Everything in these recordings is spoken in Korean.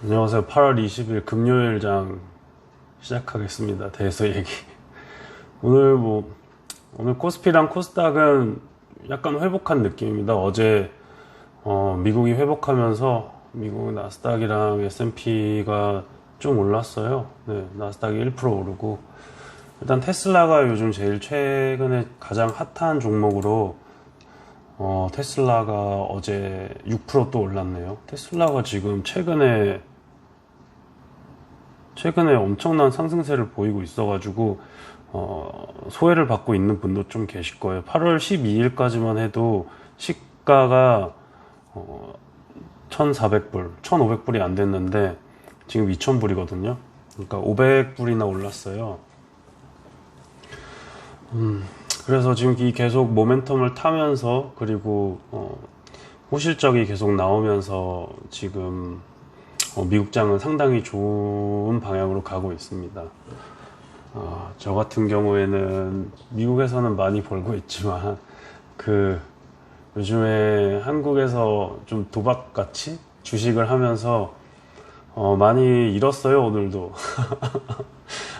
안녕하세요. 8월 20일 금요일장 시작하겠습니다. 대해서 얘기. 오늘 오늘 코스피랑 코스닥은 약간 회복한 느낌입니다. 어제, 미국이 회복하면서 미국 나스닥이랑 S&P가 좀 올랐어요. 네, 나스닥이 1% 오르고. 일단 테슬라가 요즘 제일 최근에 가장 핫한 종목으로, 테슬라가 어제 6%또 올랐네요. 테슬라가 지금 최근에 엄청난 상승세를 보이고 있어가지고 소외를 받고 있는 분도 좀 계실 거예요. 8월 12일까지만 해도 시가가 1,400불, 1,500불이 안 됐는데 지금 2,000불이거든요. 그러니까 500불이나 올랐어요. 그래서 지금 이 계속 모멘텀을 타면서 그리고 호실적이 계속 나오면서 지금 미국장은 상당히 좋은 방향으로 가고 있습니다. 저 같은 경우에는 미국에서는 많이 벌고 있지만 요즘에 한국에서 좀 도박같이 주식을 하면서 많이 잃었어요, 오늘도.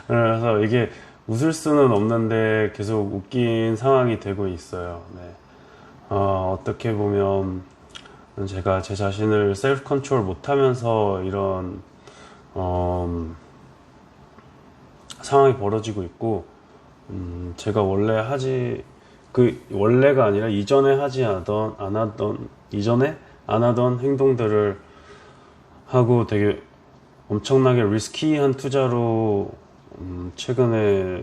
그래서 이게 웃을 수는 없는데 계속 웃긴 상황이 되고 있어요. 네. 어떻게 보면 제가 제 자신을 셀프 컨트롤 못하면서 이런 상황이 벌어지고 있고, 제가 원래가 아니라 이전에 이전에 안 하던 행동들을 하고 되게 엄청나게 리스키한 투자로 최근에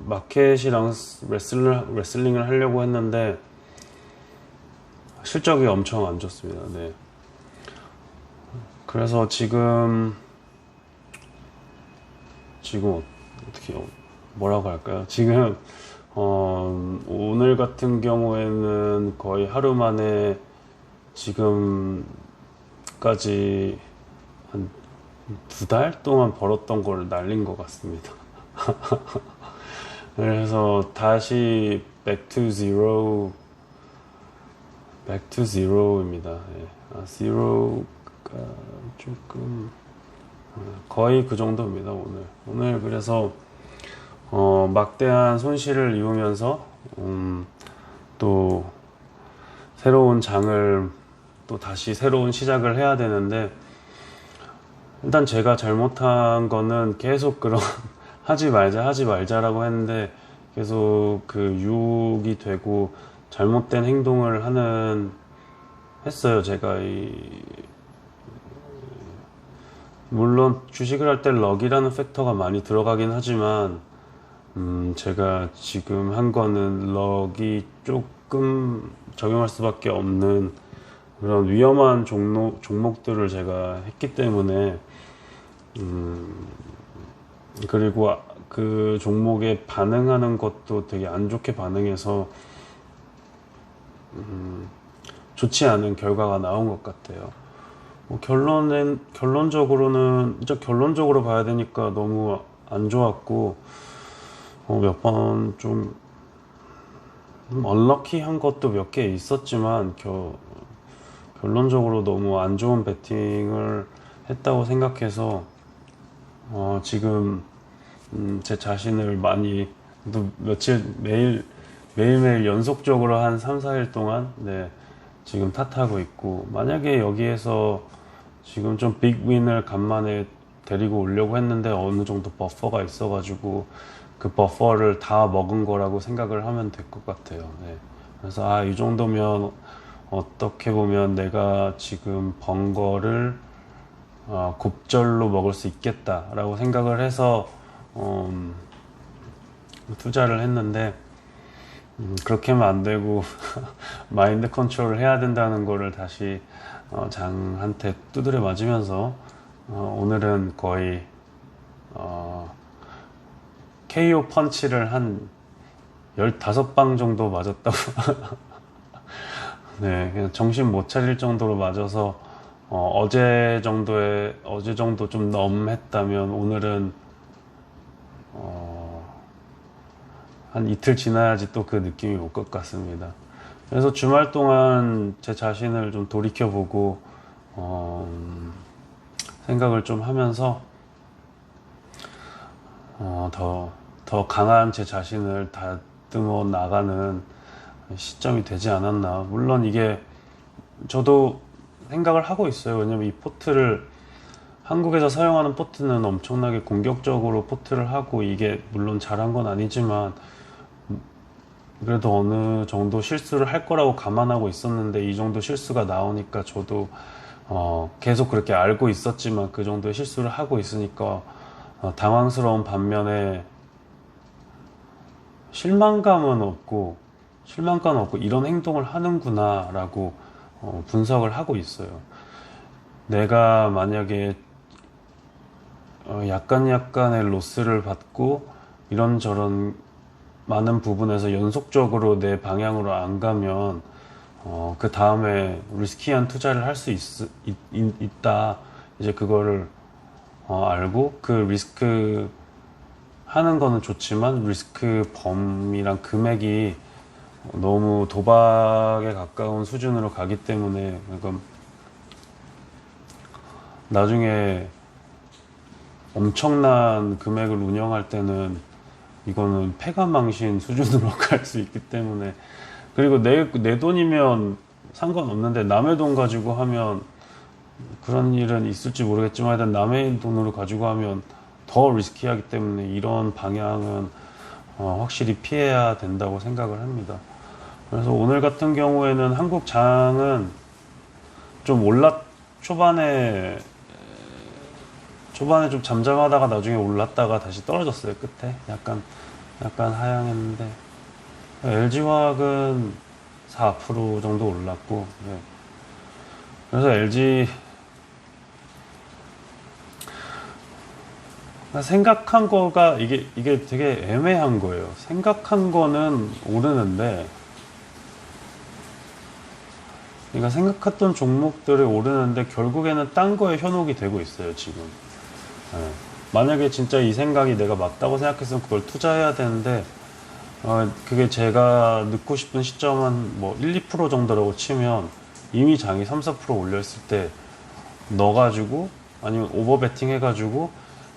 마켓이랑 레슬링을 하려고 했는데 실적이 엄청 안 좋습니다. 네. 그래서 지금 어떻게 뭐라고 할까요? 지금 오늘 같은 경우에는 거의 하루 만에 지금까지 한 2달 동안 벌었던 걸 날린 것 같습니다. 그래서 다시 back to zero입니다. 예. zero가 조금 거의 그 정도입니다. 오늘 그래서 막대한 손실을 입으면서 또 새로운 장을 또 다시 새로운 시작을 해야 되는데, 일단 제가 잘못한 거는 계속 그런 하지 말자라고 했는데 계속 그 유혹이 되고 잘못된 행동을 했어요. 제가 물론 주식을 할 때 럭이라는 팩터가 많이 들어가긴 하지만 제가 지금 한 거는 럭이 조금 적용할 수밖에 없는 그런 위험한 종목들을 제가 했기 때문에, 그리고 그 종목에 반응하는 것도 되게 안 좋게 반응해서 좋지 않은 결과가 나온 것 같아요. 결론적으로는 진짜 결론적으로 봐야 되니까 너무 안 좋았고, 몇 번 좀 언럭키한 것도 몇 개 있었지만 결론적으로 너무 안 좋은 베팅을 했다고 생각해서 지금 제 자신을 많이 또 매일매일 연속적으로 한 3, 4일 동안 네, 지금 탓하고 있고, 만약에 여기에서 지금 좀 빅윈을 간만에 데리고 오려고 했는데 어느 정도 버퍼가 있어가지고 그 버퍼를 다 먹은 거라고 생각을 하면 될 것 같아요. 네. 그래서 이 정도면 어떻게 보면 내가 지금 번 거를 곱절로 먹을 수 있겠다라고 생각을 해서 투자를 했는데, 그렇게 하면 안 되고 마인드 컨트롤을 해야 된다는 거를 다시 장한테 두드려 맞으면서 오늘은 거의 KO 펀치를 한 15방 정도 맞았다고 네, 그냥 정신 못 차릴 정도로 맞아서 어제 정도 좀 넘했다면 오늘은 한 이틀 지나야지 또 그 느낌이 올 것 같습니다. 그래서 주말 동안 제 자신을 좀 돌이켜보고 생각을 좀 하면서 더 강한 제 자신을 다듬어 나가는 시점이 되지 않았나. 물론 이게 저도 생각을 하고 있어요. 왜냐면 이 포트를 한국에서 사용하는 포트는 엄청나게 공격적으로 포트를 하고, 이게 물론 잘한 건 아니지만 그래도 어느 정도 실수를 할 거라고 감안하고 있었는데, 이 정도 실수가 나오니까 저도 계속 그렇게 알고 있었지만 그 정도의 실수를 하고 있으니까 당황스러운 반면에 실망감은 없고 이런 행동을 하는구나 라고 분석을 하고 있어요. 내가 만약에 약간의 로스를 받고 이런저런 많은 부분에서 연속적으로 내 방향으로 안 가면 그 다음에 리스키한 투자를 할 수 있다. 이제 그거를 알고, 그 리스크 하는 거는 좋지만 리스크 범위랑 금액이 너무 도박에 가까운 수준으로 가기 때문에, 그러니까 나중에 엄청난 금액을 운영할 때는 이거는 패가망신 수준으로 갈 수 있기 때문에. 그리고 내 돈이면 상관없는데 남의 돈 가지고 하면, 그런 일은 있을지 모르겠지만 일단 남의 돈으로 가지고 하면 더 리스키하기 때문에 이런 방향은 확실히 피해야 된다고 생각을 합니다. 그래서 오늘 같은 경우에는 한국 장은 좀 초반에 좀 잠잠하다가 나중에 올랐다가 다시 떨어졌어요. 끝에 약간 하향했는데, LG화학은 4% 정도 올랐고, 네. 그래서 LG 생각한 거가 이게 되게 애매한 거예요. 생각한 거는 오르는데, 그러니까 생각했던 종목들이 오르는데 결국에는 딴 거에 현혹이 되고 있어요, 지금. 네. 만약에 진짜 이 생각이 내가 맞다고 생각했으면 그걸 투자해야 되는데, 그게 제가 넣고 싶은 시점은 뭐 1, 2% 정도라고 치면 이미 장이 3, 4% 올렸을 때 넣어가지고, 아니면 오버베팅 해가지고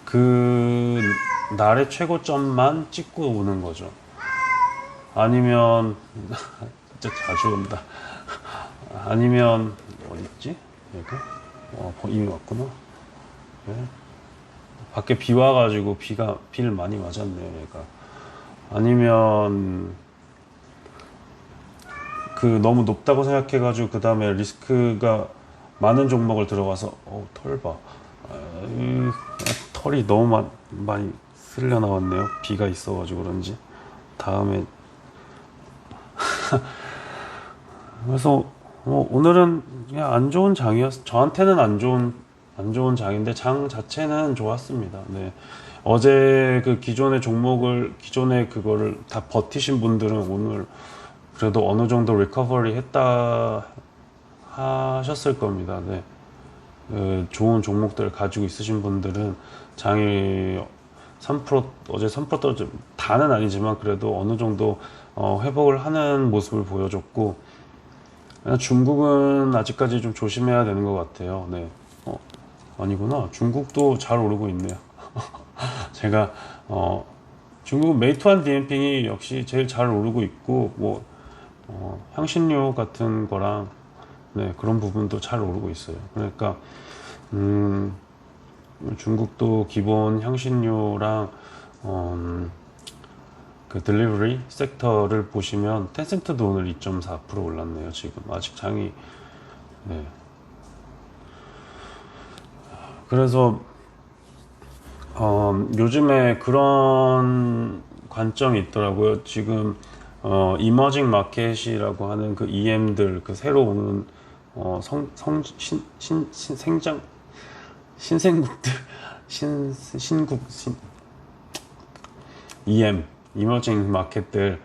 그 날의 최고점만 찍고 오는 거죠. 아니면 진짜 자주 온다. 아니면 어딨지? 여기? 이미 왔구나. 네. 밖에 비 와가지고 비를 많이 맞았네요, 얘가. 아니면 너무 높다고 생각해가지고 그 다음에 리스크가 많은 종목을 들어가서 털 봐. 털이 너무 많이 쓸려 나왔네요. 비가 있어가지고 그런지. 다음에 그래서 오늘은 그냥 안 좋은 저한테는 안 좋은 장인데 장 자체는 좋았습니다. 네. 어제 그 기존의 그거를 다 버티신 분들은 오늘 그래도 어느 정도 리커버리 했다 하셨을 겁니다. 네. 좋은 종목들을 가지고 있으신 분들은 장이 3% 어제 3% 떨어져, 다는 아니지만 그래도 어느 정도 회복을 하는 모습을 보여줬고, 중국은 아직까지 좀 조심해야 되는 것 같아요. 네. 아니구나. 중국도 잘 오르고 있네요. 제가 중국은 메이투안 디엠핑이 역시 제일 잘 오르고 있고, 뭐 향신료 같은 거랑 네, 그런 부분도 잘 오르고 있어요. 그러니까 중국도 기본 향신료랑 그 딜리버리 섹터를 보시면 텐센트도 오늘 2.4% 올랐네요. 지금 아직 장이. 네. 그래서 요즘에 그런 관점이 있더라고요. 지금 이머징 마켓이라고 하는 그 EM들, 그 새로 오는 신생국들, 이머징 마켓들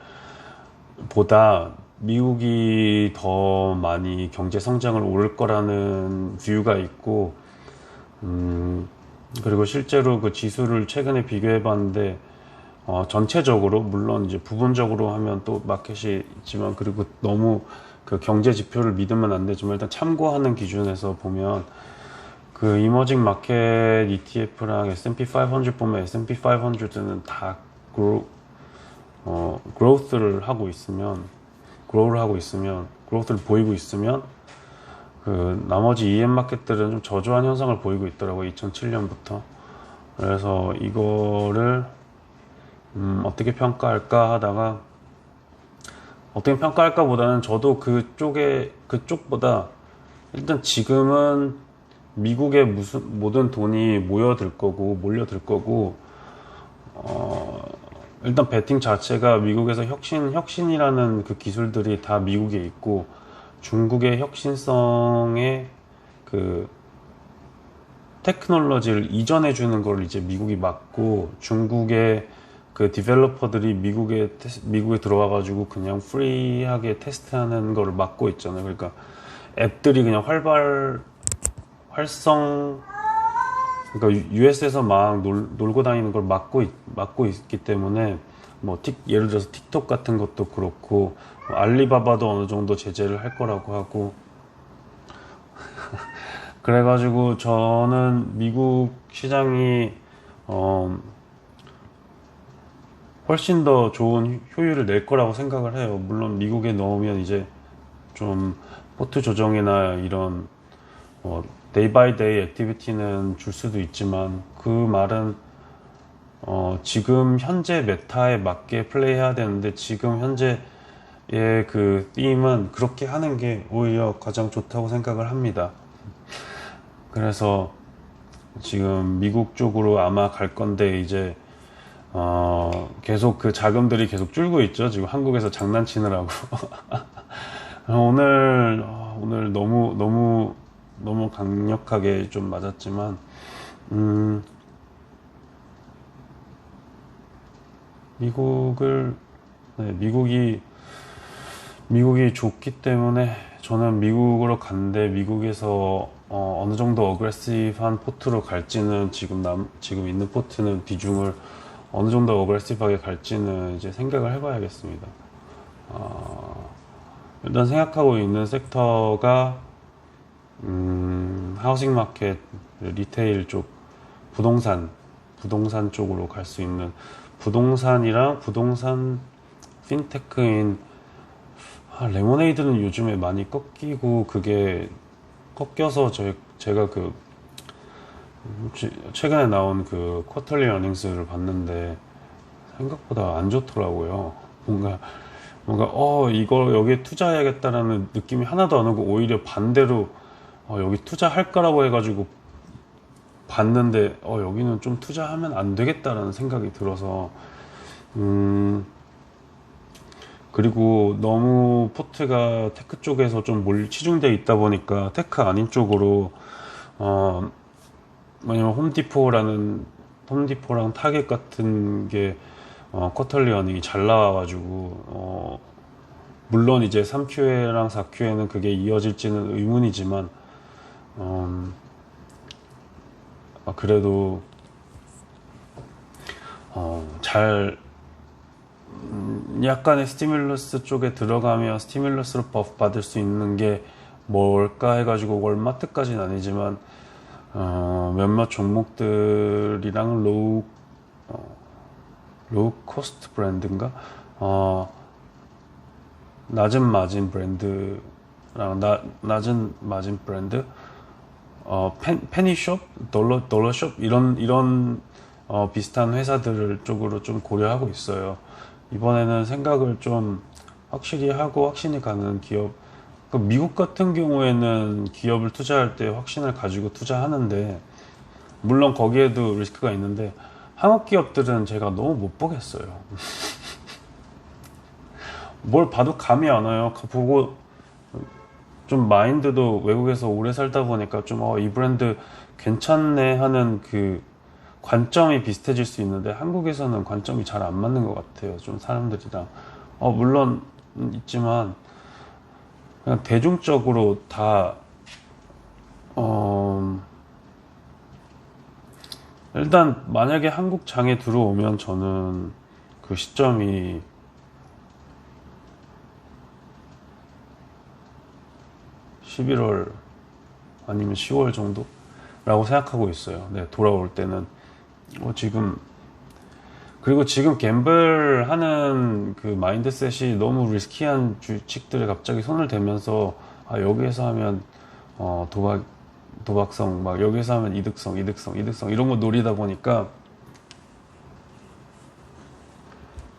보다 미국이 더 많이 경제 성장을 오를 거라는 뷰가 있고, 그리고 실제로 그 지수를 최근에 비교해 봤는데, 전체적으로, 물론 이제 부분적으로 하면 또 마켓이 있지만, 그리고 너무 그 경제 지표를 믿으면 안 되지만, 일단 참고하는 기준에서 보면, 그 이머징 마켓 ETF랑 S&P 500 보면 S&P 500는 다 growth를 하고 있으면, growth를 보이고 있으면, 그 나머지 EM 마켓들은 좀 저조한 현상을 보이고 있더라고요. 2007년부터. 그래서 이거를 어떻게 평가할까 하다가, 어떻게 평가할까 보다는 저도 그쪽보다 일단 지금은 미국에 모든 돈이 몰려들 거고, 일단 베팅 자체가 미국에서 혁신이라는 그 기술들이 다 미국에 있고, 중국의 혁신성의 그 테크놀로지를 이전해 주는 걸 이제 미국이 막고, 중국의 그 디벨로퍼들이 미국에 들어와 가지고 그냥 프리하게 테스트하는 거를 막고 있잖아요. 그러니까 앱들이 그냥 그러니까 US에서 막 놀고 다니는 걸 막고 있기 때문에, 뭐 예를 들어서 틱톡 같은 것도 그렇고, 뭐 알리바바도 어느 정도 제재를 할 거라고 하고. 그래가지고 저는 미국 시장이 훨씬 더 좋은 효율을 낼 거라고 생각을 해요. 물론 미국에 넣으면 이제 좀 포트 조정이나 이런 데이 바이 데이 액티비티는 줄 수도 있지만, 그 말은 지금 현재 메타에 맞게 플레이해야 되는데, 지금 현재의 그 팀은 그렇게 하는 게 오히려 가장 좋다고 생각을 합니다. 그래서 지금 미국 쪽으로 아마 갈 건데, 이제 계속 그 자금들이 계속 줄고 있죠. 지금 한국에서 장난치느라고. 오늘 너무 강력하게 좀 맞았지만, 미국이 좋기 때문에 저는 미국으로 간데, 미국에서 어느 정도 어그레시브한 포트로 갈지는, 지금 있는 포트는 비중을 어느 정도 어그레시브하게 갈지는 이제 생각을 해봐야겠습니다. 일단 생각하고 있는 섹터가 하우싱 마켓, 리테일 쪽, 부동산 쪽으로 갈 수 있는, 부동산이랑 부동산 핀테크인, 레모네이드는 요즘에 많이 꺾이고, 그게 꺾여서 제가 그 최근에 나온 그 쿼터리 어닝스를 봤는데 생각보다 안 좋더라고요. 뭔가 이거 여기에 투자해야겠다라는 느낌이 하나도 안 오고, 오히려 반대로 여기 투자할까라고 해가지고 봤는데 여기는 좀 투자하면 안 되겠다라는 생각이 들어서, 그리고 너무 포트가 테크 쪽에서 좀 치중되어 있다 보니까 테크 아닌 쪽으로, 왜냐면 홈디포랑 타겟 같은 게 쿼터리 어닝이 잘 나와가지고, 물론 이제 3Q에랑 4Q에는 그게 이어질지는 의문이지만, 그래도 약간의 스티뮬러스 쪽에 들어가면 스티뮬러스로 버프 받을 수 있는 게 뭘까 해가지고, 월마트까지는 아니지만 몇몇 종목들이랑 로우 코스트 브랜드인가, 낮은 마진 브랜드, 페니숍, dollar숍 이런 비슷한 회사들 쪽으로 좀 고려하고 있어요. 이번에는 생각을 좀 확실히 하고 확신이 가는 기업, 그러니까 미국 같은 경우에는 기업을 투자할 때 확신을 가지고 투자하는데, 물론 거기에도 리스크가 있는데, 한국 기업들은 제가 너무 못 보겠어요. 뭘 봐도 감이 안 와요. 보고 좀 마인드도 외국에서 오래 살다 보니까 좀 이 브랜드 괜찮네 하는 그 관점이 비슷해질 수 있는데, 한국에서는 관점이 잘 안 맞는 것 같아요. 좀 사람들이랑 물론 있지만, 그냥 대중적으로 다 일단 만약에 한국 장에 들어오면 저는 그 시점이 11월 아니면 10월 정도라고 생각하고 있어요. 네, 돌아올 때는. 지금, 그리고 지금 갬블하는 그 마인드셋이 너무 리스키한 주식들에 갑자기 손을 대면서, 여기에서 하면, 도박성, 막 여기서 하면 이득성 이런 거 노리다 보니까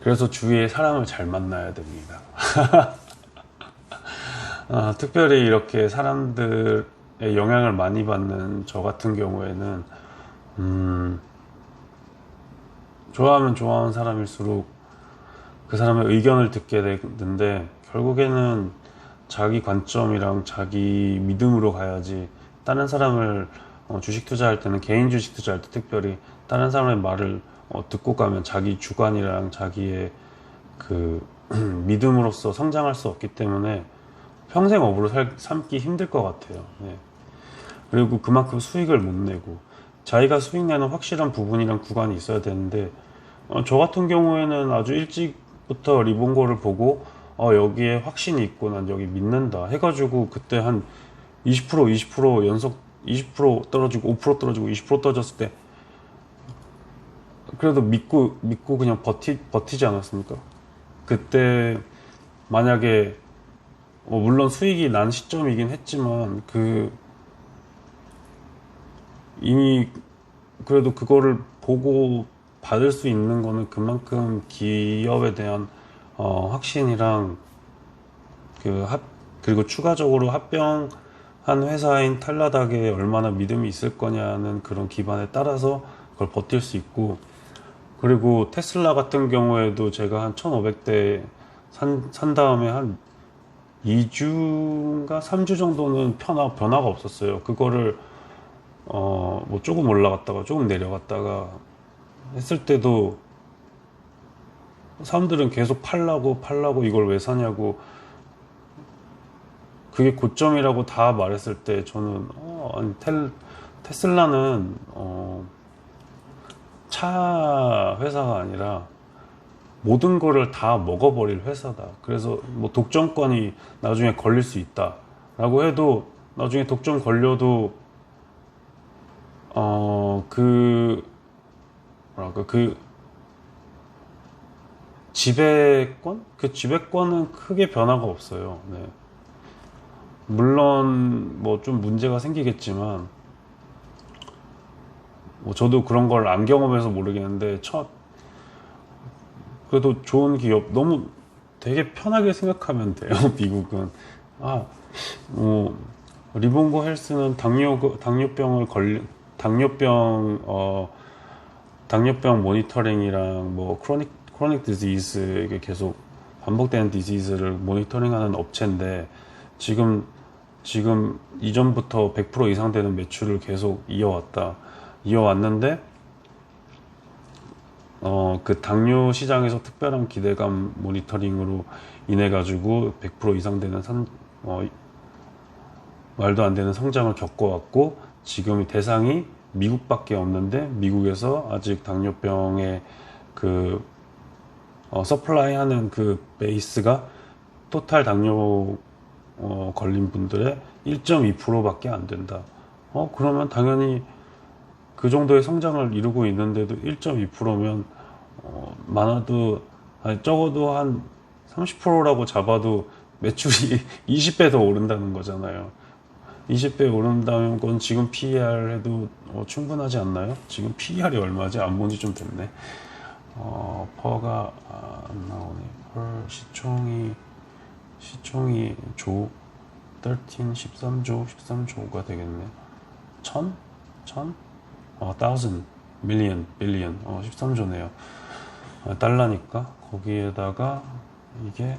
그래서 주위에 사람을 잘 만나야 됩니다. 특별히 이렇게 사람들의 영향을 많이 받는 저 같은 경우에는 좋아하면 좋아하는 사람일수록 그 사람의 의견을 듣게 되는데 결국에는 자기 관점이랑 자기 믿음으로 가야지 다른 사람을 주식 투자할 때는 개인 주식 투자할 때 특별히 다른 사람의 말을 듣고 가면 자기 주관이랑 자기의 그 믿음으로써 성장할 수 없기 때문에 평생 업으로 삼기 힘들 것 같아요. 네. 그리고 그만큼 수익을 못 내고 자기가 수익 내는 확실한 부분이랑 구간이 있어야 되는데 저 같은 경우에는 아주 일찍부터 리본고를 보고 여기에 확신이 있고 난 여기 믿는다 해가지고 그때 한 20% 연속 20% 떨어지고 5% 떨어지고 20% 떨어졌을 때 그래도 믿고 그냥 버티지 않았습니까? 그때 만약에 물론 수익이 난 시점이긴 했지만 이미 그래도 그거를 보고 받을 수 있는 거는 그만큼 기업에 대한 확신이랑 그리고 추가적으로 합병한 회사인 텔라닥에 얼마나 믿음이 있을 거냐는 그런 기반에 따라서 그걸 버틸 수 있고 그리고 테슬라 같은 경우에도 제가 한 1500대 산 다음에 한 2주인가 3주 정도는 변화가 없었어요. 그거를 뭐 조금 올라갔다가 조금 내려갔다가 했을 때도 사람들은 계속 팔라고 이걸 왜 사냐고 그게 고점이라고 다 말했을 때 저는 아니 테슬라는 차 회사가 아니라 모든 거를 다 먹어버릴 회사다. 그래서 뭐 독점권이 나중에 걸릴 수 있다라고 해도 나중에 독점 걸려도 그 지배권? 그 지배권은 크게 변화가 없어요. 네. 물론 뭐 좀 문제가 생기겠지만 뭐 저도 그런 걸 안 경험해서 모르겠는데 그래도 좋은 기업 너무 되게 편하게 생각하면 돼요. 미국은 리본고 헬스는 당뇨병 모니터링이랑 뭐 크로닉 디지즈 이게 계속 반복되는 디지즈를 모니터링하는 업체인데 지금 이전부터 100% 이상 되는 매출을 계속 이어왔는데 그 당뇨 시장에서 특별한 기대감 모니터링으로 인해 가지고 100% 이상 되는 말도 안 되는 성장을 겪어왔고 지금 대상이 미국밖에 없는데 미국에서 아직 당뇨병의 서플라이 하는 그 베이스가 토탈 당뇨 걸린 분들의 1.2%밖에 안 된다. 그러면 당연히 그 정도의 성장을 이루고 있는데도 1.2%면 많아도 적어도 한 30%라고 잡아도 매출이 20배 더 오른다는 거잖아요. 20배 오른다면 그건 지금 PER 해도 충분하지 않나요? 지금 PER이 얼마지? 안 본 지 좀 됐네. 퍼가 안 나오네. 펄 시총이 13조가 되겠네. 1000? million, billion. 13조네요. 달러니까 거기에다가 이게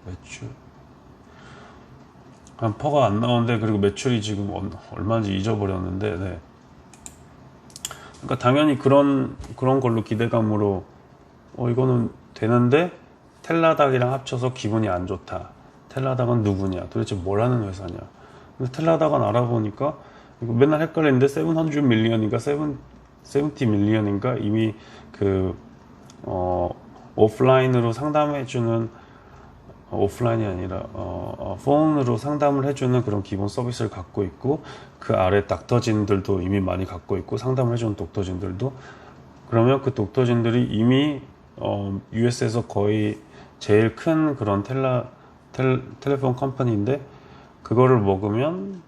매출 퍼가 안 나오는데 그리고 매출이 지금 얼마인지 잊어버렸는데 네. 그러니까 당연히 그런 걸로 기대감으로 이거는 되는데 텔라닥이랑 합쳐서 기분이 안 좋다. 텔라닥은 누구냐? 도대체 뭘 하는 회사냐? 근데 텔라닥은 알아보니까 이거 맨날 헷갈리는데 700 밀리언인가 70 밀리언인가 이미 오프라인으로 상담해주는 오프라인이 아니라 폰으로 상담을 해주는 그런 기본 서비스를 갖고 있고, 그 아래 닥터진들도 이미 많이 갖고 있고, 상담을 해주는 독터진들도. 그러면 그 독터진들이 이미 US에서 거의 제일 큰 그런 텔레폰 컴퍼니인데, 그거를 먹으면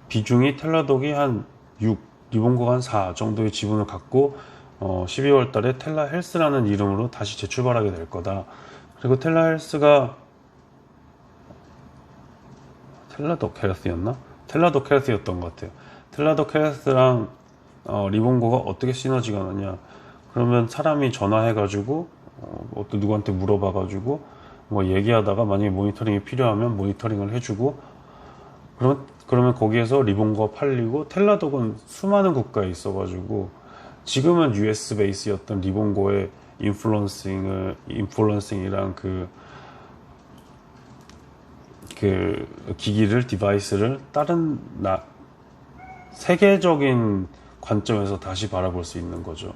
비중이 텔라독이 한 6, 리본고가 한 4 정도의 지분을 갖고 12월 달에 텔라헬스라는 이름으로 다시 재출발하게 될 거다. 그리고 텔라헬스가 텔라독 헬스였나? 텔라독 헬스였던 것 같아요. 텔라독 헬스랑 리본고가 어떻게 시너지가 나냐? 그러면 사람이 전화해가지고 또 누구한테 물어봐가지고 뭐 얘기하다가 만약에 모니터링이 필요하면 모니터링을 해주고, 그러면 거기에서 리본고가 팔리고, 텔라독은 수많은 국가에 있어가지고 지금은 US 베이스였던 리본고의 인플루언싱이랑 그 기기를, 디바이스를 다른 세계적인 관점에서 다시 바라볼 수 있는 거죠.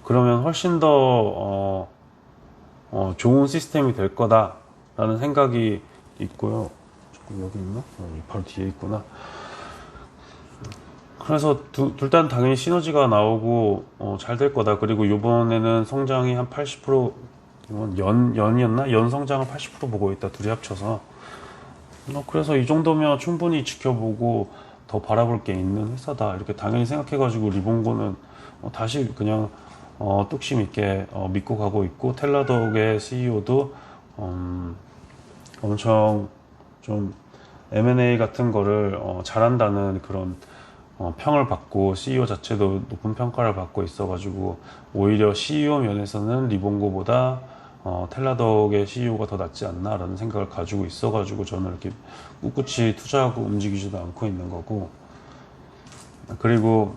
그러면 훨씬 더 좋은 시스템이 될 거다라는 생각이 있고요. 조금 여기 있나? 바로 뒤에 있구나. 그래서 둘 다 당연히 시너지가 나오고 잘 될 거다. 그리고 이번에는 성장이 한 80%, 연이었나? 연 성장을 80% 보고 있다. 둘이 합쳐서. 그래서 이 정도면 충분히 지켜보고 더 바라볼 게 있는 회사다. 이렇게 당연히 생각해가지고 리본고는 다시 그냥 뚝심 있게 믿고 가고 있고, 텔라독의 CEO도 엄청 좀 M&A 같은 거를 잘한다는 그런 평을 받고, CEO 자체도 높은 평가를 받고 있어가지고 오히려 CEO 면에서는 리본고보다 텔라독의 CEO가 더 낫지 않나라는 생각을 가지고 있어가지고 저는 이렇게 꿋꿋이 투자하고 움직이지도 않고 있는 거고. 그리고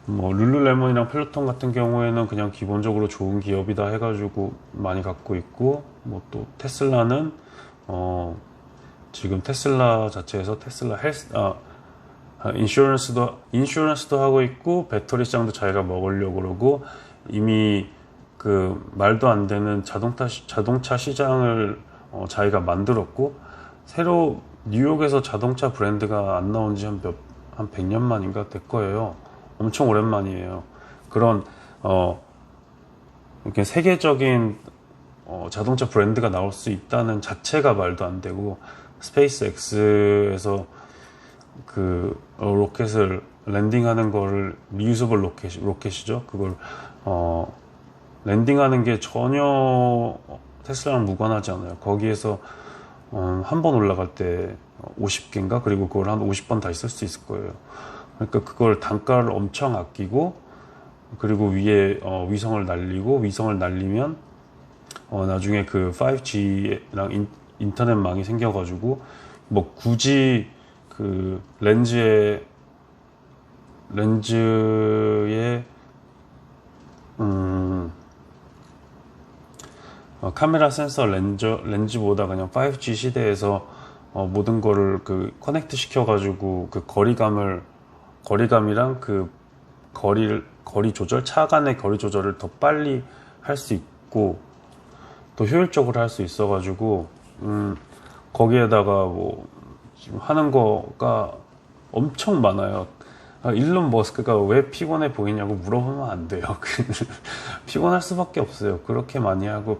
뭐 룰루레몬이랑 펠로톤 같은 경우에는 그냥 기본적으로 좋은 기업이다 해가지고 많이 갖고 있고, 뭐 또 테슬라는 지금 테슬라 자체에서 테슬라 헬스 인슈런스도 하고 있고, 배터리 시장도 자기가 먹으려고 그러고, 이미 그 말도 안 되는 자동차 시장을 자기가 만들었고, 새로 뉴욕에서 자동차 브랜드가 안 나온 지 한 100년 만인가 될 거예요. 엄청 오랜만이에요. 그런 이렇게 세계적인 자동차 브랜드가 나올 수 있다는 자체가 말도 안 되고, 스페이스X에서 그 로켓을 랜딩하는 거를, 리유저블 로켓이죠. 그걸 랜딩하는 게 전혀 테슬라랑 무관하지 않아요. 거기에서 한 번 올라갈 때 50개인가? 그리고 그걸 한 50번 다시 쓸 수 있을 거예요. 그러니까 그걸 단가를 엄청 아끼고, 그리고 위에 위성을 날리고, 위성을 날리면 나중에 그 5G랑 인터넷망이 생겨가지고 뭐 굳이 그 렌즈에 카메라 센서 렌즈보다 그냥 5G 시대에서 모든 거를 그 커넥트 시켜가지고 그 거리감이랑 그 거리 조절, 차 간의 거리 조절을 더 빨리 할 수 있고 더 효율적으로 할 수 있어가지고 거기에다가 뭐 지금 하는 거가 엄청 많아요. 일론 머스크가 왜 피곤해 보이냐고 물어보면 안 돼요. 피곤할 수밖에 없어요. 그렇게 많이 하고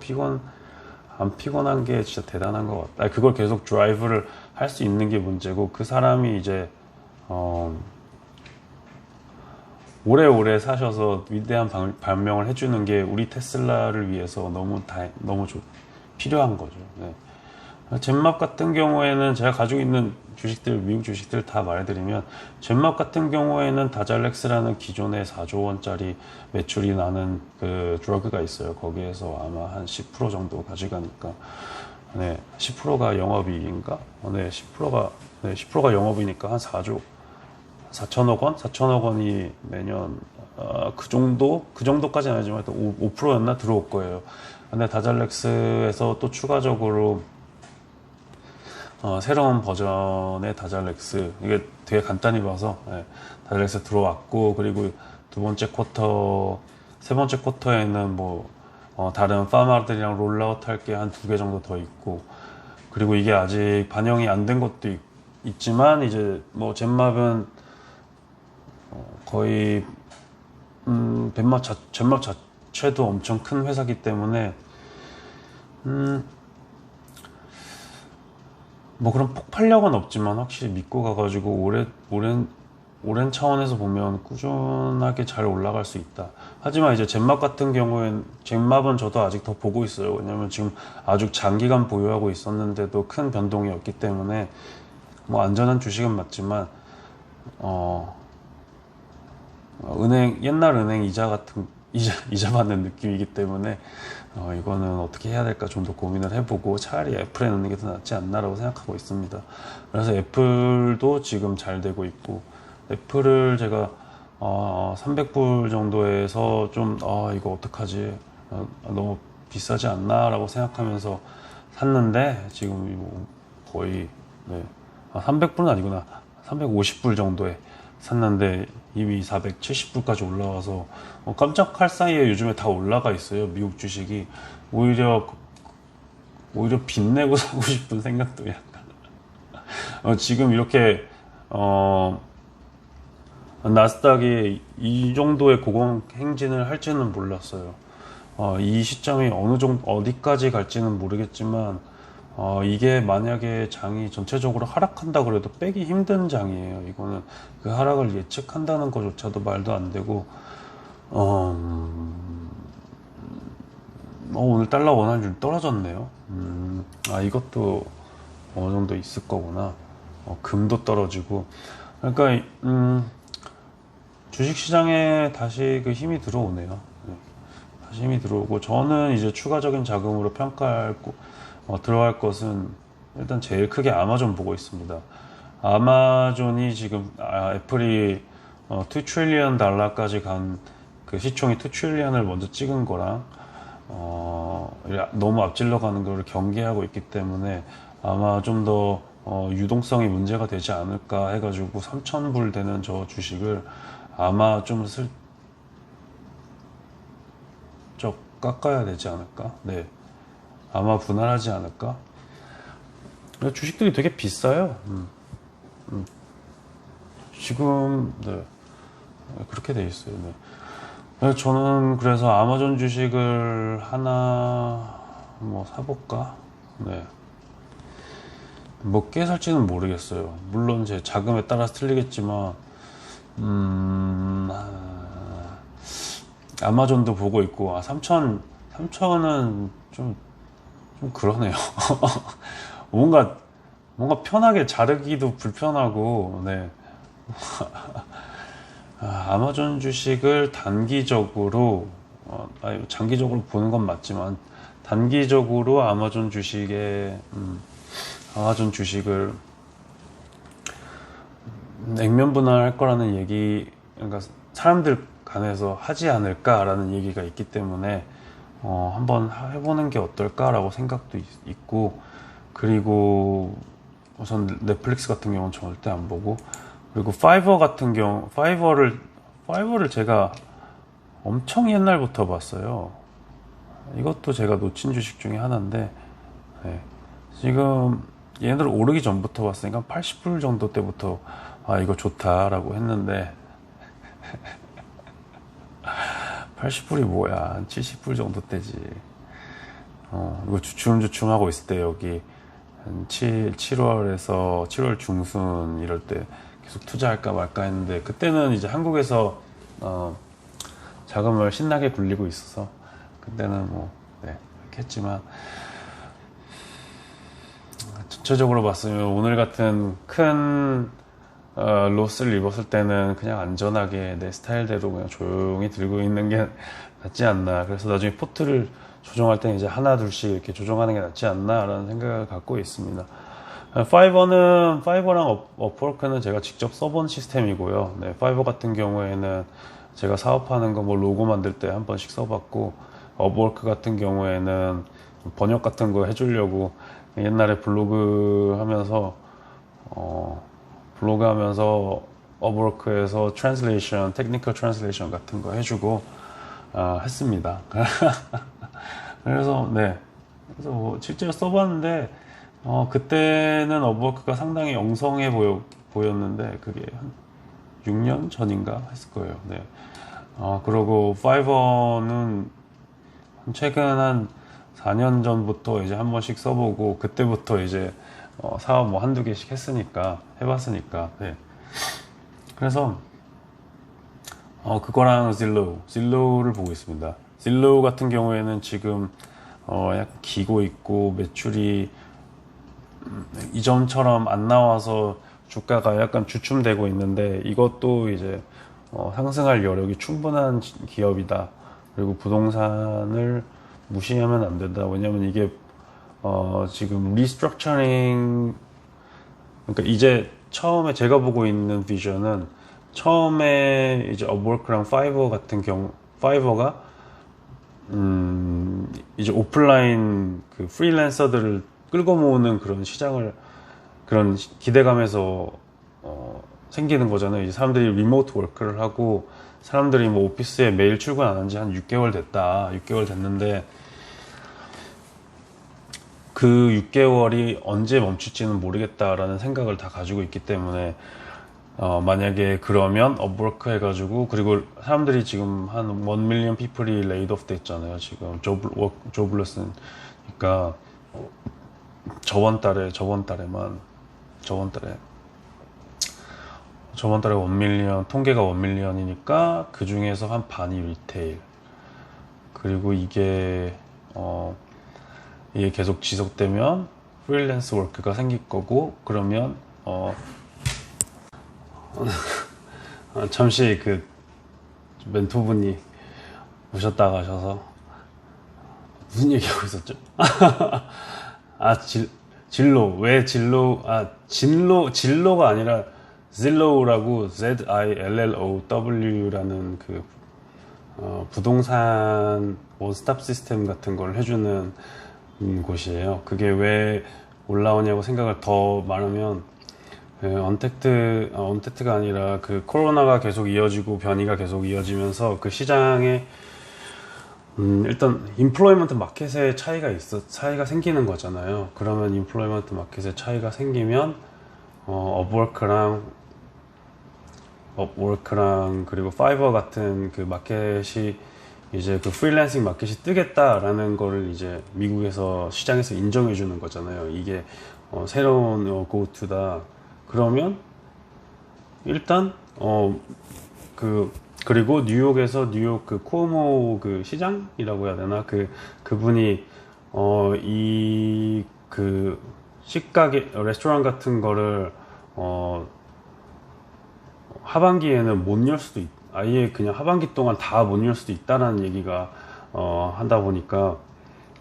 안 피곤한 게 진짜 대단한 것 같다. 그걸 계속 드라이브를 할 수 있는 게 문제고, 그 사람이 이제 오래오래 사셔서 위대한 발명을 해주는 게 우리 테슬라를 위해서 너무 필요한 거죠. 네. 젠맙 같은 경우에는 제가 가지고 있는 주식들, 미국 주식들 다 말해드리면, 젠맙 같은 경우에는 다잘렉스라는 기존에 4조 원짜리 매출이 나는 그 드러그가 있어요. 거기에서 아마 한 10% 정도 가져가니까, 네, 10%가 영업이익인가? 네, 10%가 영업이니까 한 4천억 원? 4천억 원이 매년 그 정도까지는 아니지만 5%였나 들어올 거예요. 근데 다잘렉스에서 또 추가적으로 새로운 버전의 다잘렉스, 이게 되게 간단히 봐서 다잘렉스 들어왔고, 그리고 세 번째 쿼터에는 뭐 다른 파마들이랑 롤아웃 할 게 한 2개 정도 더 있고, 그리고 이게 아직 반영이 안 된 것도 있지만 이제 뭐 젠맙은 거의 젠맙 자체도 엄청 큰 회사기 때문에 뭐 그런 폭발력은 없지만 확실히 믿고 가가지고 오랜 차원에서 보면 꾸준하게 잘 올라갈 수 있다. 하지만 이제 젠맙 같은 경우엔 젠맙은 저도 아직 더 보고 있어요. 왜냐면 지금 아주 장기간 보유하고 있었는데도 큰 변동이 없기 때문에 뭐 안전한 주식은 맞지만 옛날 은행 이자 같은 이자 받는 느낌이기 때문에 이거는 어떻게 해야 될까 좀 더 고민을 해보고 차라리 애플에 넣는 게 더 낫지 않나라고 생각하고 있습니다. 그래서 애플도 지금 잘 되고 있고, 애플을 제가 300불 정도에서 좀 이거 어떡하지, 너무 비싸지 않나 라고 생각하면서 샀는데 지금 거의 300불은 아니구나, 350불 정도에 샀는데 이미 470불까지 올라와서 깜짝할 사이에 요즘에 다 올라가 있어요. 미국 주식이 오히려 빚내고 사고 싶은 생각도 약간 지금 이렇게 나스닥이 이 정도의 고공행진을 할지는 몰랐어요. 이 시점이 어느 정도 어디까지 갈지는 모르겠지만 이게 만약에 장이 전체적으로 하락한다 그래도 빼기 힘든 장이에요. 이거는 그 하락을 예측한다는 것조차도 말도 안 되고, 오늘 달러 원환율 떨어졌네요. 이것도 어느 정도 있을 거구나. 금도 떨어지고. 그러니까 주식시장에 다시 그 힘이 들어오네요. 네. 다시 힘이 들어오고, 저는 이제 추가적인 자금으로 들어갈 것은 일단 제일 크게 아마존 보고 있습니다. 아마존이 지금 애플이 2 트릴리언 달러까지 간 그 시총이 2 트릴리언을 먼저 찍은 거랑 너무 앞질러 가는 걸 경계하고 있기 때문에 아마 좀 더 유동성이 문제가 되지 않을까 해가지고 3,000불 되는 저 주식을 아마 좀 슬쩍 깎아야 되지 않을까. 네, 아마 분할하지 않을까. 주식들이 되게 비싸요. 지금 네, 그렇게 돼 있어요. 네. 저는 그래서 아마존 주식을 하나 뭐 사볼까. 네. 몇 개 살지는 모르겠어요. 물론 제 자금에 따라서 틀리겠지만 아마존도 보고 있고, 3,000은 좀 그러네요. 뭔가 편하게 자르기도 불편하고, 네. 아마존 주식을 단기적으로, 장기적으로 보는 건 맞지만, 단기적으로 아마존 주식을 액면 분할할 거라는 그러니까 사람들 간에서 하지 않을까라는 얘기가 있기 때문에 한번 해보는 게 어떨까라고 생각도 있고, 그리고 우선 넷플릭스 같은 경우는 절대 안 보고, 그리고 파이버를 제가 엄청 옛날부터 봤어요. 이것도 제가 놓친 주식 중에 하나인데, 네. 지금 얘네들 오르기 전부터 봤으니까 80불 정도 때부터 이거 좋다라고 했는데 80불이 뭐야, 70불 정도 때지. 이거 주춤주춤 하고 있을 때 여기 7월 중순 이럴 때 계속 투자할까 말까 했는데, 그때는 이제 한국에서 자금을 신나게 굴리고 있어서 그때는 이렇게 했지만, 전체적으로 봤으면 오늘 같은 큰 로스를 입었을 때는 그냥 안전하게 내 스타일대로 그냥 조용히 들고 있는 게 낫지 않나. 그래서 나중에 포트를 조정할 때는 이제 하나 둘씩 이렇게 조정하는 게 낫지 않나 라는 생각을 갖고 있습니다. 파이버랑 업워크는 제가 직접 써본 시스템이고요. 네, 파이버 같은 경우에는 제가 사업하는 거 로고 만들 때 한 번씩 써봤고, 업워크 같은 경우에는 번역 같은 거 해주려고 옛날에 블로그 하면서 업워크에서 테크니컬 트랜슬레이션 같은 거 해주고 했습니다. 그래서 네, 그래서 뭐 실제로 써봤는데 그때는 업워크가 상당히 엉성해 보였는데 그게 한 6년 전인가 했을 거예요. 네. 그리고 파이버는 최근 한 4년 전부터 이제 한 번씩 써보고 그때부터 이제 사업 뭐 한두 개씩 했으니까 해봤으니까 네. 그래서 그거랑 질로우를 보고 있습니다. 질로우 같은 경우에는 지금 약간 기고 있고 매출이 이전처럼 안 나와서 주가가 약간 주춤되고 있는데 이것도 이제 상승할 여력이 충분한 기업이다. 그리고 부동산을 무시하면 안 된다. 왜냐면 이게 지금 리스트럭처링, 그러니까 이제 처음에 제가 보고 있는 비전은 처음에 이제 업워크랑 파이버 같은 경우 파이버가 이제 오프라인 그 프리랜서들을 끌고 모으는 그런 시장을 그런 기대감에서 생기는 거잖아요. 이제 사람들이 리모트 워크를 하고 사람들이 뭐 오피스에 매일 출근 안 한 지 한 6개월 됐다. 6개월 됐는데 그 6개월이 언제 멈출지는 모르겠다라는 생각을 다 가지고 있기 때문에 만약에 그러면 업워크 해가지고 그리고 사람들이 지금 한 1 밀리언 피플이 레이드 오프 됐잖아요. 지금 조블러스는 그러니까 저번 달에 1 밀리언 통계가 1 밀리언이니까 그 중에서 한 반이 리테일. 그리고 이게 계속 지속되면 프리랜스 워크가 생길 거고 그러면 잠시 그 멘토분이 오셨다 가셔서 무슨 얘기하고 있었죠? 진로가 아니라 Zillow라고 ZILLOW라는 그 부동산 원스톱 시스템 같은 걸 해주는 곳이에요. 그게 왜 올라오냐고 생각을 더 말하면 언택트가 아니라 그 코로나가 계속 이어지고 변이가 계속 이어지면서 그 시장에 일단 인플로이먼트 마켓에 차이가 생기는 거잖아요. 그러면 인플로이먼트 마켓에 차이가 생기면 업워크랑 그리고 파이버 같은 그 마켓이 이제 그 프리랜싱 마켓이 뜨겠다라는 거를 이제 미국에서 시장에서 인정해 주는 거잖아요. 이게 새로운 고투다. 그러면 일단 그리고 뉴욕에서 뉴욕 그 쿠오모 그 시장이라고 해야 되나 그분이 이 그 식가게 레스토랑 같은 거를 하반기에는 못 열 수도 아예 그냥 하반기 동안 다 못 열 수도 있다라는 얘기가 한다 보니까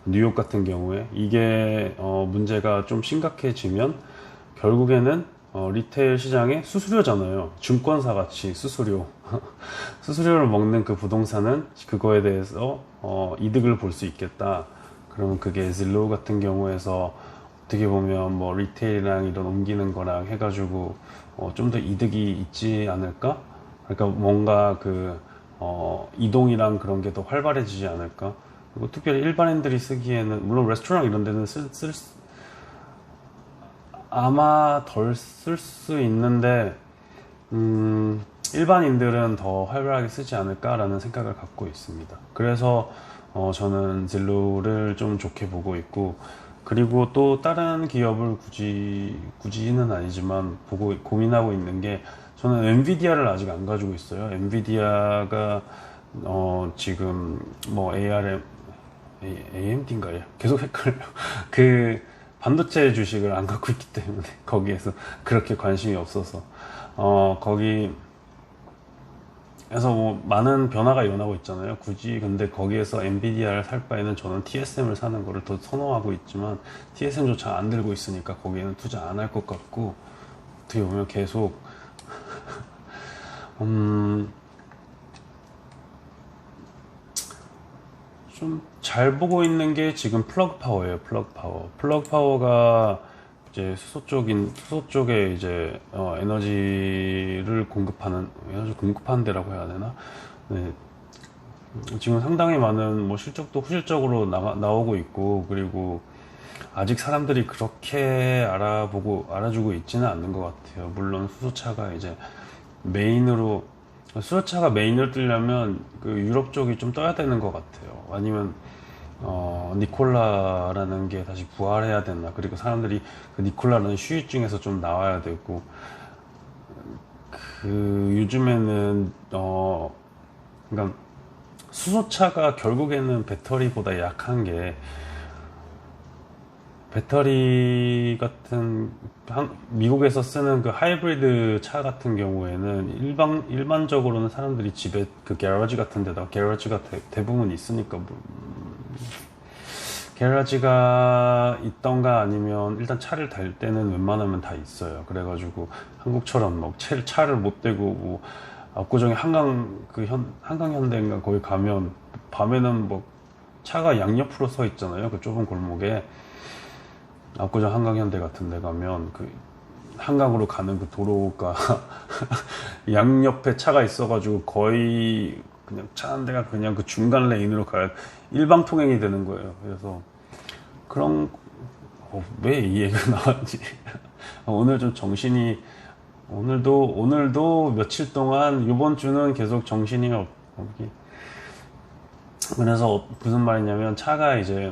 뉴욕 같은 경우에 이게 문제가 좀 심각해지면 결국에는 리테일 시장의 수수료잖아요. 증권사 같이 수수료를 먹는 그 부동산은 그거에 대해서 이득을 볼 수 있겠다. 그러면 그게 질로우 같은 경우에서 어떻게 보면 뭐 리테일이랑 이런 옮기는 거랑 해가지고 좀 더 이득이 있지 않을까? 그러니까 뭔가 이동이랑 그런 게 더 활발해지지 않을까? 그리고 특별히 일반인들이 쓰기에는 물론 레스토랑 이런 데는 아마 덜 쓸 수 있는데 일반인들은 더 활발하게 쓰지 않을까라는 생각을 갖고 있습니다. 그래서 저는 진로를 좀 좋게 보고 있고 그리고 또 다른 기업을 굳이는 아니지만 고민하고 있는 게 저는 엔비디아를 아직 안 가지고 있어요. 엔비디아가 지금 뭐 AMD인가요? 계속 헷갈려. 그 반도체 주식을 안 갖고 있기 때문에 거기에서 그렇게 관심이 없어서 거기에서 뭐 많은 변화가 일어나고 있잖아요. 굳이 근데 거기에서 엔비디아를 살 바에는 저는 TSM을 사는 거를 더 선호하고 있지만 TSM조차 안 들고 있으니까 거기에는 투자 안 할 것 같고 어떻게 보면 계속 좀 잘 보고 있는 게 지금 플러그 파워예요. 플러그 파워가 이제 수소 쪽에 이제 에너지 공급하는 데라고 해야 되나? 네. 지금 상당히 많은 뭐 실적도 후실적으로 나오고 있고, 그리고 아직 사람들이 그렇게 알아주고 있지는 않는 것 같아요. 물론 수소차가 이제 메인으로, 수소차가 메인을 뜨려면 그 유럽 쪽이 좀 떠야 되는 것 같아요. 아니면 니콜라라는 게 다시 부활해야 되나. 그리고 사람들이 그 니콜라라는 휴유증에서 좀 나와야 되고, 그 요즘에는 그러니까 수소차가 결국에는 배터리보다 약한 게, 배터리 같은 미국에서 쓰는 그 하이브리드 차 같은 경우에는 일반적으로는 사람들이 집에 그 게러지 같은 데다, 게러지가 대부분 있으니까 게러지가 있던가 아니면 일단 차를 댈 때는 웬만하면 다 있어요. 그래가지고 한국처럼 막 차를 못 대고 뭐 압구정에 한강현대인가 거기 가면 밤에는 뭐 차가 양옆으로 서 있잖아요. 그 좁은 골목에. 압구정 한강현대 같은 데 가면 그 한강으로 가는 그 도로가 양옆에 차가 있어가지고 거의 그냥 차 한 대가 그냥 그 중간 레인으로 가야 일방통행이 되는 거예요. 그래서 그런 왜 이 얘기가 나왔지? 오늘 좀 정신이, 오늘도 며칠 동안 이번 주는 계속 정신이 없기. 그래서 무슨 말이냐면, 차가 이제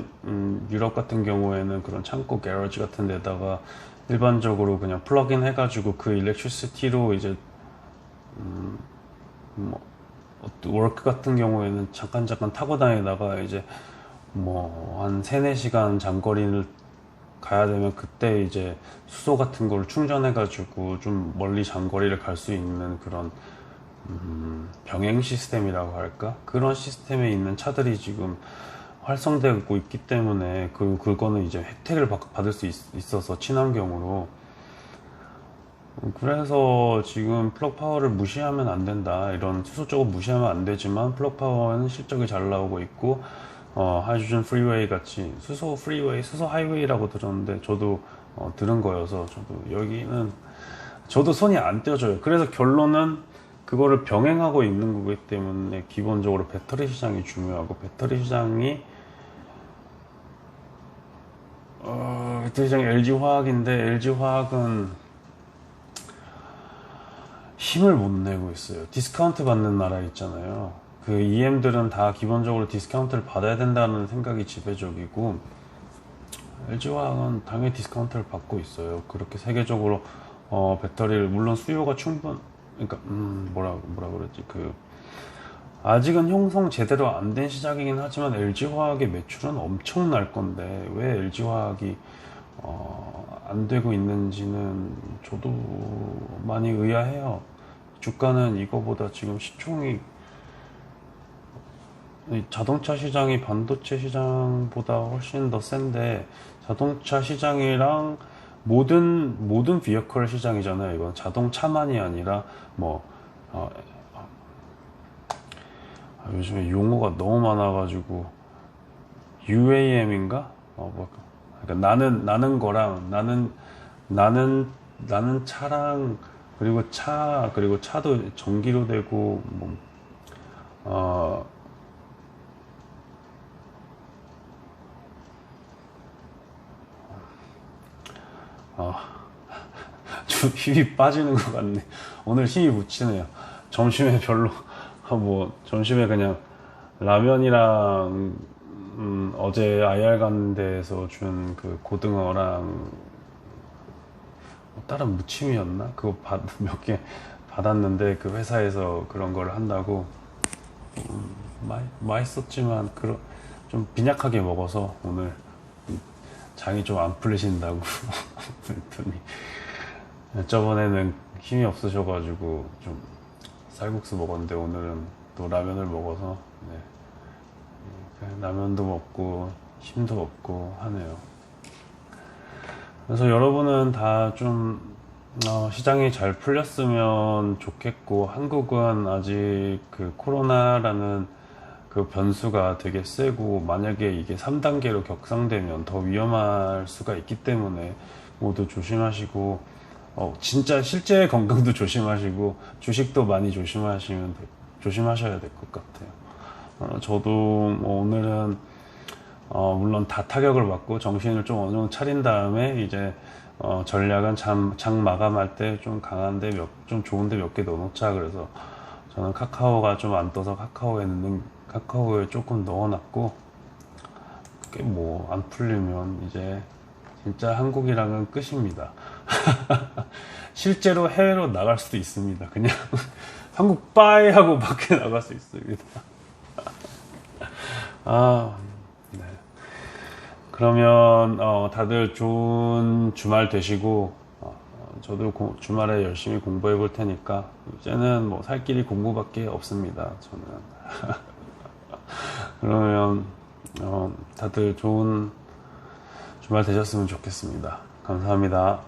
유럽 같은 경우에는 그런 창고 게러지 같은 데다가 일반적으로 그냥 플러그인 해가지고 그 일렉트리시티로 이제 뭐 워크 같은 경우에는 잠깐 타고 다니다가 이제 뭐 한 3-4시간 장거리를 가야 되면 그때 이제 수소 같은 걸 충전해가지고 좀 멀리 장거리를 갈 수 있는 그런 병행 시스템이라고 할까? 그런 시스템에 있는 차들이 지금 활성되고 있기 때문에 그거는 이제 혜택을 받을 수 있어서 친환경으로. 그래서 지금 플럭 파워를 무시하면 안 된다. 이런 수소 쪽은 무시하면 안 되지만 플럭 파워는 실적이 잘 나오고 있고, 하이드로젠 프리웨이 같이 수소 프리웨이, 수소 하이웨이라고 들었는데 저도 들은 거여서 저도 여기는 저도 손이 안 떼어져요. 그래서 결론은 그거를 병행하고 있는 거기 때문에 기본적으로 배터리 시장이 중요하고, 배터리 시장이 LG화학인데, LG화학은 힘을 못 내고 있어요. 디스카운트 받는 나라 있잖아요. 그 EM들은 다 기본적으로 디스카운트를 받아야 된다는 생각이 지배적이고, LG화학은 당연히 디스카운트를 받고 있어요. 그렇게 세계적으로 배터리를, 물론 수요가 그러니까 뭐라 그러지, 아직은 형성 제대로 안 된 시작이긴 하지만 LG화학의 매출은 엄청날 건데 왜 LG화학이 안 되고 있는지는 저도 많이 의아해요. 주가는 이거보다 지금 시총이, 자동차 시장이 반도체 시장보다 훨씬 더 센데, 자동차 시장이랑 모든 비어컬 시장이잖아요. 이건 자동차만이 아니라 뭐 요즘에 용어가 너무 많아가지고 UAM인가? 그러니까 나는 거랑 나는 차랑, 그리고 차도 전기로 되고 좀 힘이 빠지는 것 같네. 오늘 힘이 묻히네요. 점심에 점심에 그냥 라면이랑 어제 IR 가는 데에서 준 그 고등어랑 다른 무침이었나? 그거 몇 개 받았는데, 그 회사에서 그런 걸 한다고 맛있었지만 좀 빈약하게 먹어서 오늘 장이 좀 안 풀리신다고 그랬더니, 저번에는 힘이 없으셔가지고 좀 쌀국수 먹었는데 오늘은 또 라면을 먹어서 라면도 먹고 힘도 없고 하네요. 그래서 여러분은 다 좀 시장이 잘 풀렸으면 좋겠고, 한국은 아직 그 코로나라는 그 변수가 되게 세고, 만약에 이게 3단계로 격상되면 더 위험할 수가 있기 때문에 모두 조심하시고, 진짜 실제 건강도 조심하시고, 주식도 많이 조심하셔야 될 것 같아요. 저도 뭐 오늘은 물론 다 타격을 받고 정신을 좀 어느 정도 차린 다음에 이제 전략은 장 마감할 때 좀 강한데 좀 좋은데 몇 개 넣어놓자. 그래서 저는 카카오가 좀 안 떠서 카카오에 조금 넣어놨고, 그게 뭐 안 풀리면 이제 진짜 한국이랑은 끝입니다. 실제로 해외로 나갈 수도 있습니다. 그냥 한국 빠이 하고 밖에 나갈 수 있습니다. 네. 그러면 다들 좋은 주말 되시고, 저도 주말에 열심히 공부해 볼 테니까 이제는 뭐 살 길이 공부밖에 없습니다. 저는. 그러면 다들 좋은 주말 되셨으면 좋겠습니다. 감사합니다.